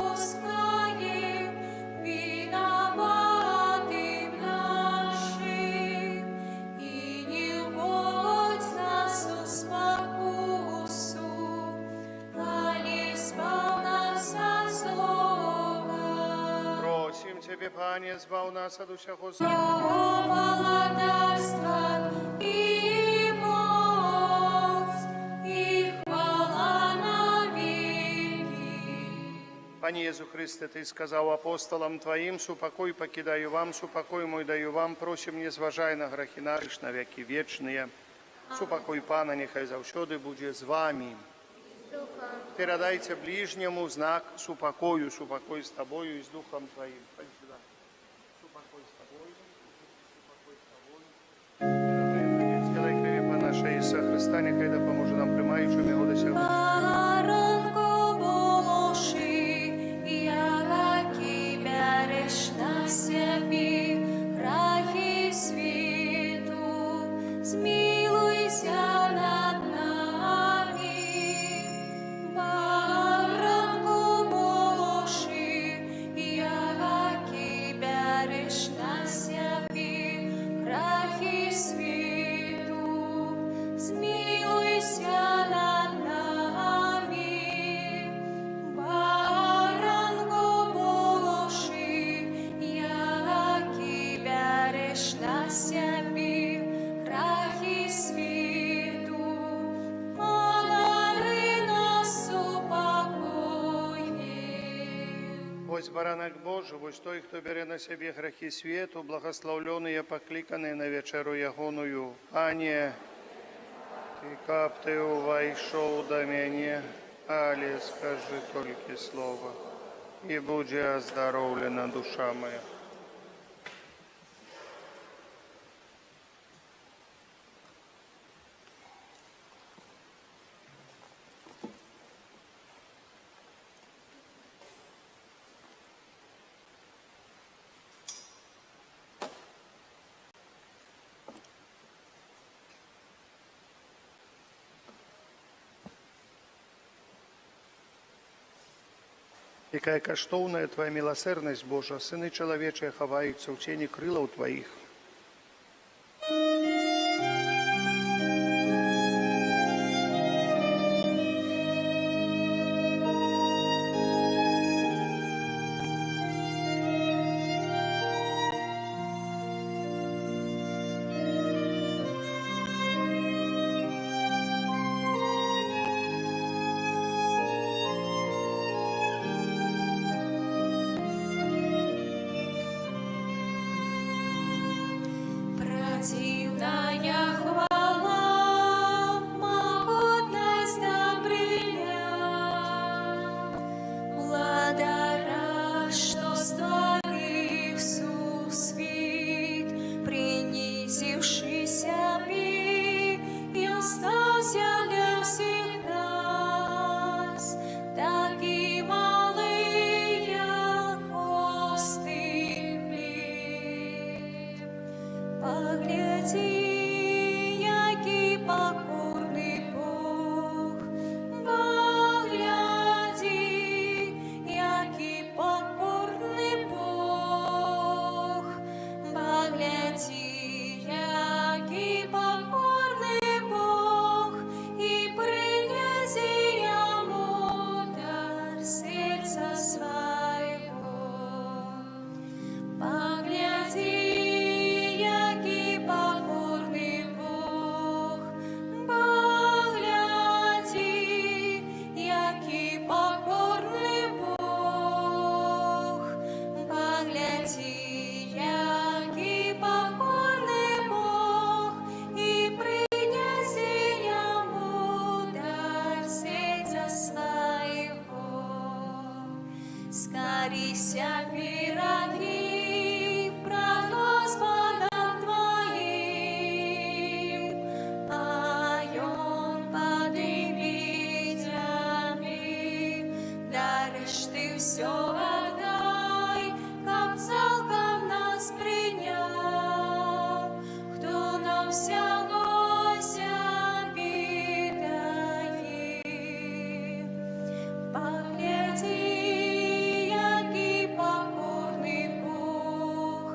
S4: отпускаем виноватым нашим. И не вводь нас в спокусу, али избав нас от злого.
S1: Просим Тебе, Пане, збав нас от усякого зла.
S4: Его владарство и моц, и хвала навеки.
S1: Пане Єзу Христе, Ти сказав апостолам Твоїм, супокой покидаю вам, супокой мой даю вам, просим, не зважай на грехи наши, на веки вечные. Супокой Пана, нехай завсёды буде з вами. Передайте ближнему знак супокою, супокой с Тобою и с Духом Твоим. Пойди сюда. Супокой с Тобою, супокой с Тобою. Сделай крови по нашей Иисуса Христа, нехай допоможе нам приймаючим його досягнути.
S4: Баранко Божий, ягаки береш на себе грехи світу, змилуйся над нами. Баранко Божий, ягаки береш на себе грехи світу, змилуйся над нами. Баранко Божий, ягаки береш на себе грехи світу, подари нас упокоєння.
S1: Ось баранок Божий, ось той, хто бере на себе грехи світу, благословлений, покликаний на вечеру ягоную. Пане, Ти каб Ти увайшов до мене, але скажи тільки слово, і буде оздоровлена душа моя. Якая каштоўная Твоя міласэрнасць, Божа, сыны чалавечыя хаваюцца ў цені крылаў Тваіх.
S4: Борися пироги пред Господом твоим, а Он подымет аминь. Даришь ты все отдай, как целком нас принял, кто нам всягося бедаи. Погляди, який покорний Бог,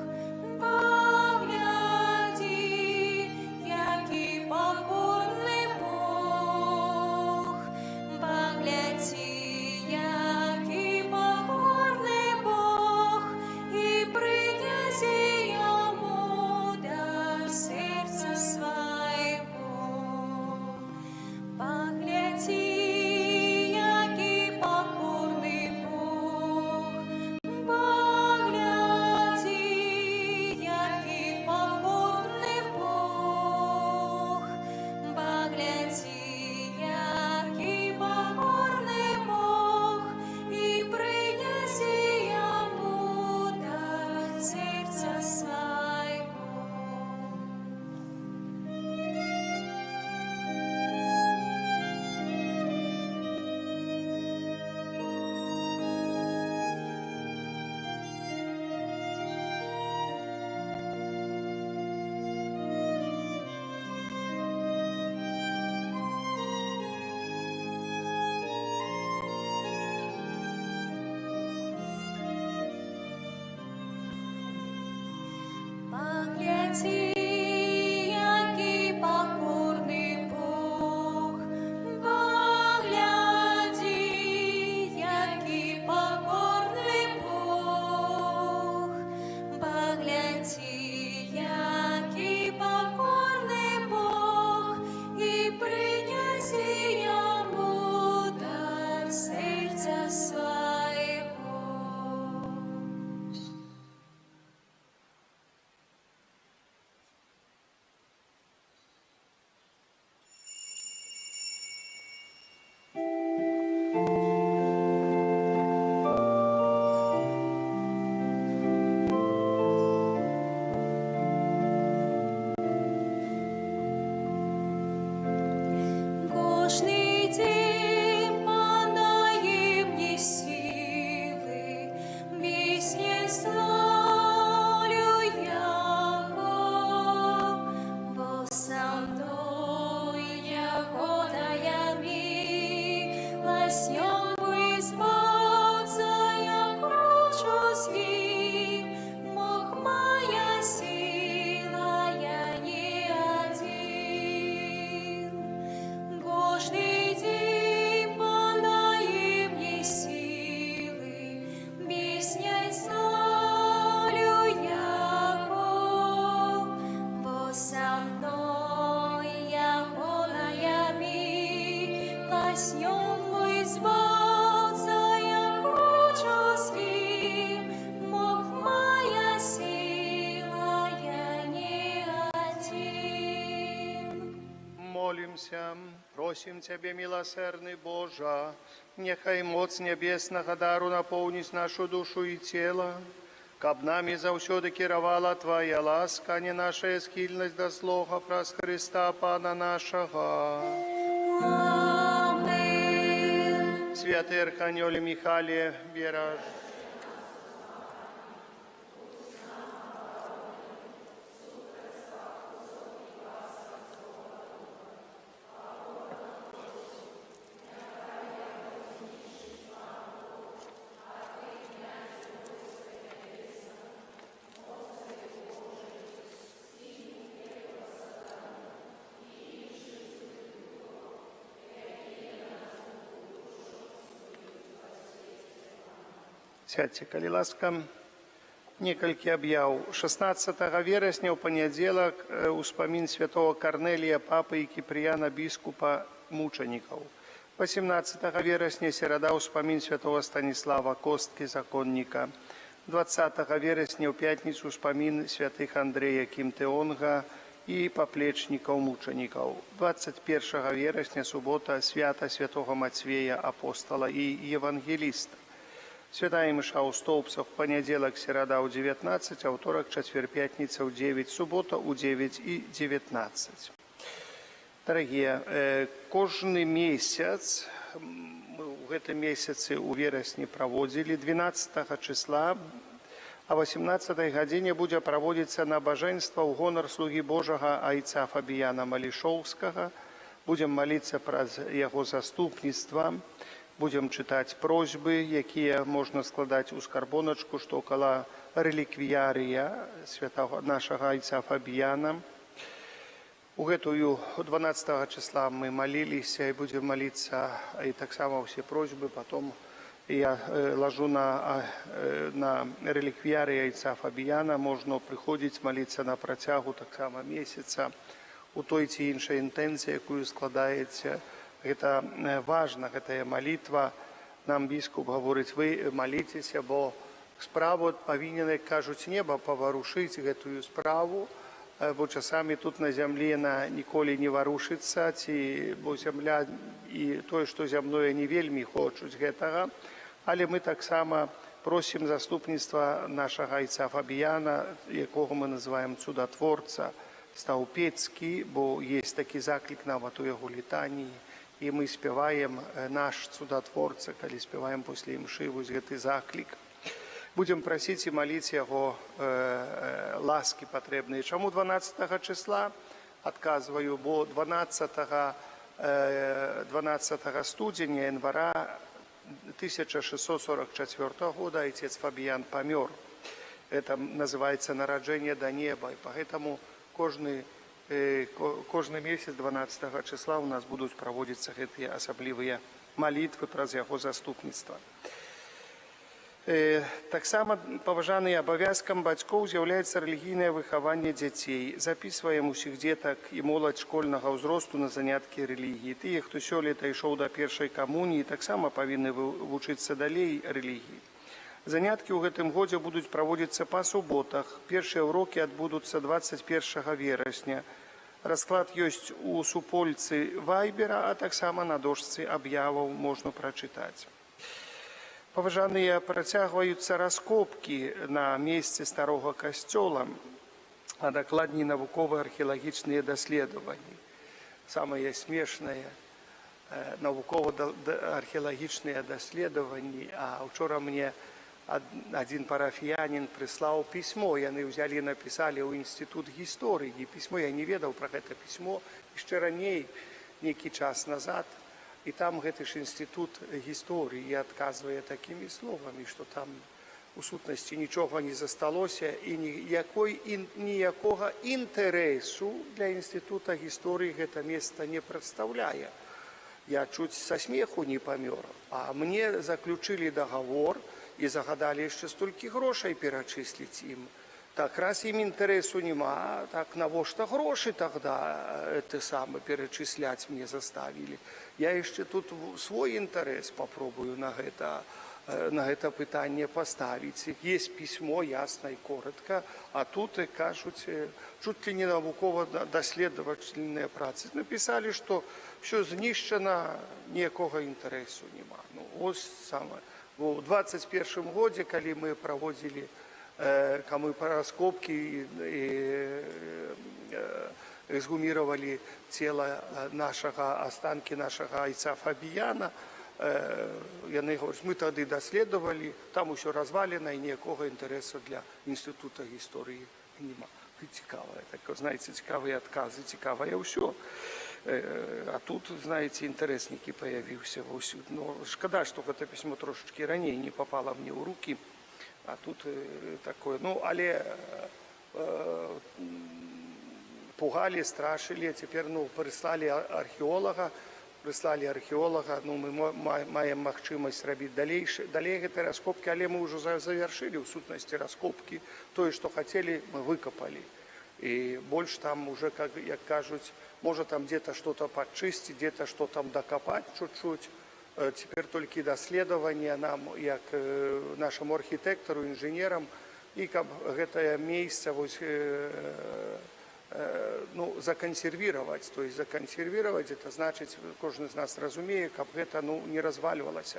S4: погляди, який покорний Бог, погляди, який покорний Бог, і приняси йому дар серця свого. Погляди, який покорний Бог, погляди, який покорний Бог, погляди, який покорний Бог, і приняси йому дар серця свого. Погляди, який покорний Бог, погляди, який покорний Бог, погляди, який покорний Бог, і приняси йому дар серця свого. Кожний день подає мені сили, пісні славлю Його, бо со мною Його милость, Йому избавца, я кручу свій, Бог моя сила, я не один. Кожний день подає мені сили, пісня славлю Його, бо со мною Його милость, Йому избавца, я кручу свій, Бог моя сила, я не один.
S1: Молимся, просим Тебе, милосердный Боже, нехай моц небесного дару наповнить нашу душу и тело, каб нами завсёды кіравала Твоя ласка, а не наша схильність до слова праз Христа Пана нашого.
S4: Amen.
S1: Святий Архангеле Михайле, вера. Сядьте, калі ласка. Некалькі аб'яў. 16 верасня ў панядзелак успамін святого Карнелія, папы і Кіпрыяна, біскупа мучанікаў. 18 верасня серада успамін святого Станіслава, косткі законніка. 20 верасня ў пятніцу успамін святых Андрэя Кімтэонга і паплечнікаў мучанікаў. 21 верасня субота свята святого Мацвея, апостала і евангеліста. Святая Мыша у Столбцах, понедельник, середа у 19, а вторник, четверг, пятница у 9, суббота у 9 и 19. Дорогие, кожный месяц, мы в этом месяце у вересні проводили 12 числа, а 18 године будет проводиться набоженство в гонор слуги Божьего Айца Фабияна Малішовского. Будем молиться про его заступництво. Будем читать просьбы, якія можно складать у скарбоночку, что около реликвиария святого нашего Айца Фабияна. У гэтую 12 числа мы молились и будем молиться, и так само все просьбы. Потом я ложу на реликвиария Айца Фабияна, можно приходить молиться на протягу так само месяца у той ці іншай інтенції, якую складається. Это важно, это молитва. Нам біскуп говорить, ви молитеся, бо справу повинен, як кажуть, небо поворушить гэтую справу, бо часами тут на землі вона ніколи не ворушиться, бо земля і тое, що зямное не вельмі хочуть гэтага. Але ми так само просим заступництва нашого Айца Фабияна, якого ми називаємо чудотворця, Стаупецький, бо є такий заклик нават у його літанні. И мы спеваем наш чудотворца, когда спеваем после мши, вот этот заклик. Будем просить и молить его ласки потребные. Чему 12 числа отказываю, бо 12 студеня января 1644 года отец Фабиян помер. Это называется «Народжение до неба». И поэтому кожны месяц 12 числа у нас будут проводиться эти особливые молитвы про его заступництво. Так само поважаным обовязком батьков является религийное выхование детей. Записываем усіх деток и молодь школьного возрасту на занятки религии. Те, кто сёлета ішоў до первой коммунии, так само повинны вучиться далей религии. Занятки ў гэтым годзе будуць праводзіцца па суботах. Першыя урокі адбудуцца 21 верасня. Расклад ёсць у супольцы Вайбера, а таксама на дошцы аб'яваў можна прачытаць. Паважаныя, працягваюцца раскопкі на месцы старога касцёла, а дакладней навукова-археалагічныя даследаванні. Самае смешнае навукова-археалагічныя даследаванні, а учора мне один парафіянин прислал письмо, яны взяли и написали у Институт истории. Письмо, я не ведал про это письмо, еще ранее, некий час назад. И там этот институт истории отказывает такими словами, что там у сутности ничего не засталося и никакого интересу для Института истории это место не представляет. Я чуть со смеху не помер, а мне заключили договор и загадали еще столько грошей перечислить им. Так раз им интересу нема, так навошта гроши тогда это самое перечислять мне заставили. Я еще тут свой интерес попробую на это питание поставить. Есть письмо, ясно и коротко, а тут, кажуть, чуть ли не науково-доследовательная праца. Написали, что все знищено, ніякого інтересу нема. Ну, ось саме. У 21 году, коли мы проводили раскопки и эксгумировали тело нашего, останки нашего Айца Фабияна, яны говорят, мы тогда доследовали, там все развалено, и никакого интереса для Института истории нема. Цікаво, так, знаете, цікавые отказы, цікавое все. А тут, знаете, интересники появился. Но шкода, что это письмо трошечки ранее не попало мне в руки. А тут такое, ну, але пугали, страшили, а теперь, ну, прислали археолога, ну, мы маем махчимость робить далей этой раскопки, але мы уже завершили в сутности раскопки, то, что хотели, мы выкопали. И больше там уже, как кажут, может там где-то что-то подчистить, где-то что-то там докопать чуть-чуть. Теперь только доследование нам, как нашему архитектору, инженерам, и как это место ну, законсервировать. То есть законсервировать, это значит, каждый из нас разумеет, как это, ну, не разваливалось.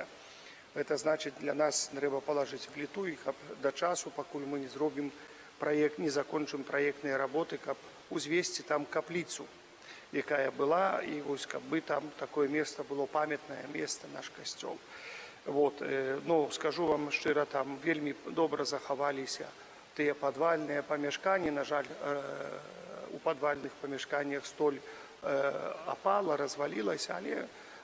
S1: Гэта значыць, для нас трэба палажыць пліту, і каб да часу, пакуль мы не зробім праект, не закончым праектныя работы, каб узвесці там капліцу, якая была, і вось каб бы там такое месца было, памятнае месца, наш касцёл. Вот, ну, скажу вам шчыра, там вельмі добра захаваліся тыя падвальныя памяшканні. На жаль, у падвальных памяшканнях столь апала, развалілася,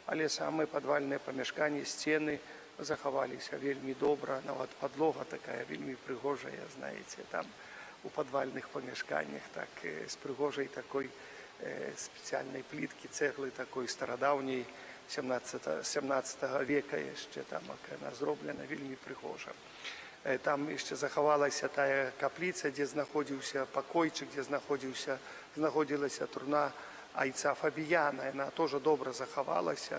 S1: але самыя падвальныя памяшканні, сцены захаваліся вельмі добра. Нават падлога такая вельмі прыгожая, знаеце, там у падвальных памяшканнях, так, з прыгожай такой спецыяльнай пліткі, цэглы такой старадаўняй, 17 века яшчэ там яна зроблена, вельмі прыгожа. Там яшчэ захавалася тая капліца, дзе знаходзіўся пакойчык, дзе знаходзілася труна айца Фабіяна. Яна тоже добра захавалася,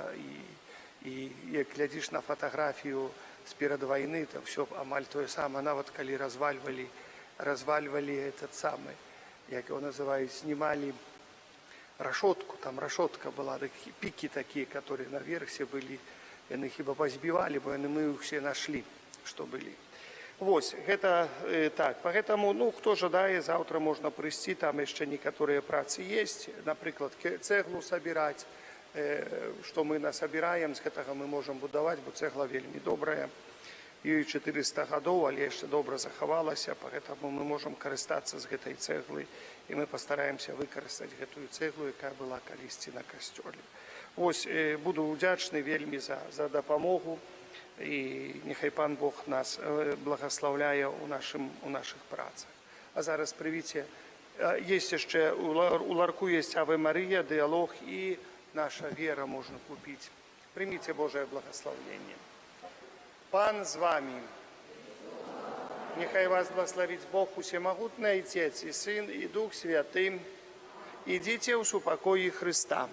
S1: і як глядзіш на фатаграфію з перад вайны, то все амаль тое самае. Нават калі развальвалі этот самы, як его называюць, знімалі рашотку, там рашотка была, пікі такія, которые наверсе былі, яны хіба пазбівалі, бо мы их все нашли, што былі. Вось, гэта так, поэтому, ну, хто жадае, заўтра можна прыйсці, там яшчэ некаторыя працы есть, напрыклад, цэглу сабіраць, што мы насабіраем, з гэтага мы можам будаваць, бо цэгла вельмі добрая, ёй 400 гадоў, але яшчэ добра захавалася, поэтому мы можам карыстацца з гэтай цэглай, і мы пастараемся выкарыстаць гэтую цэглу, якая была калісьці на касцёле. Вось, буду удзячны вельмі за дапамогу, і няхай Пан Бог нас благаслаўляе ў нашых працах. А зараз прывіце, есть яшчэ, у ларку есть Аве Мария, дыялог, і наша вера можна купіць. Прыміце Божае благаслаўленне. Пан з вами. Нехай вас благословить Бог Усемогутный, Отец и Сын, и Дух Святый. Идите в супокое Христа.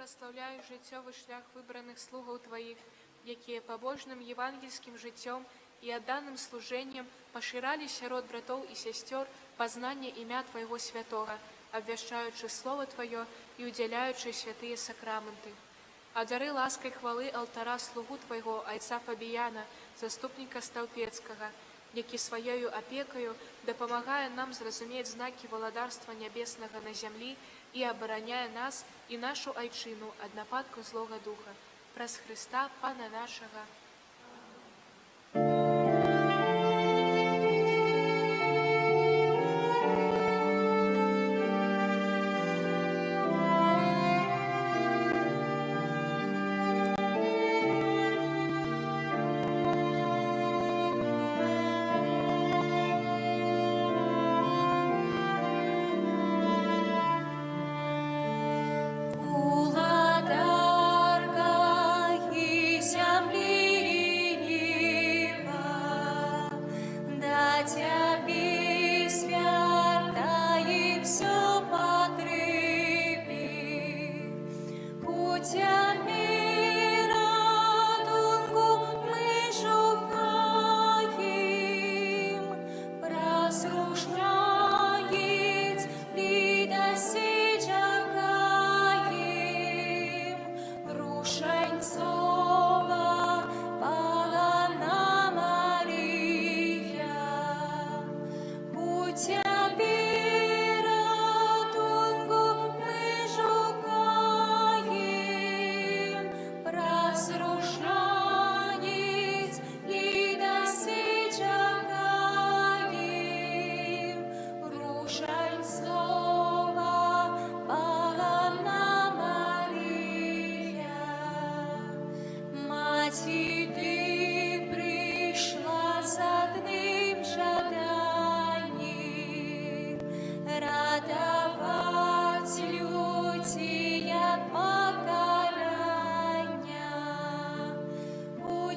S7: Прославляю жыццёвы шлях выбраных слугаў Тваіх, якія пабожным евангельскім жыццём і адданым служэннем пашыралі сярод братоў і сясцёр пазнанне імя Твайго святога, абвяшчаючы Слова Тваё і удзяляючы святыя сакрамэнты. Адары ласкай хвалы алтара слугу Твайго, айца Фабіяна, заступніка Стаўпецкага, які сваёю апекаю дапамагае нам зразумець знакі валадарства нябеснага на зямлі і абараняе нас і нашу айчыну ад нападку злога духа. Праз Хрыста, Пана нашага.
S4: Уладарка і зямлі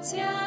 S4: дитя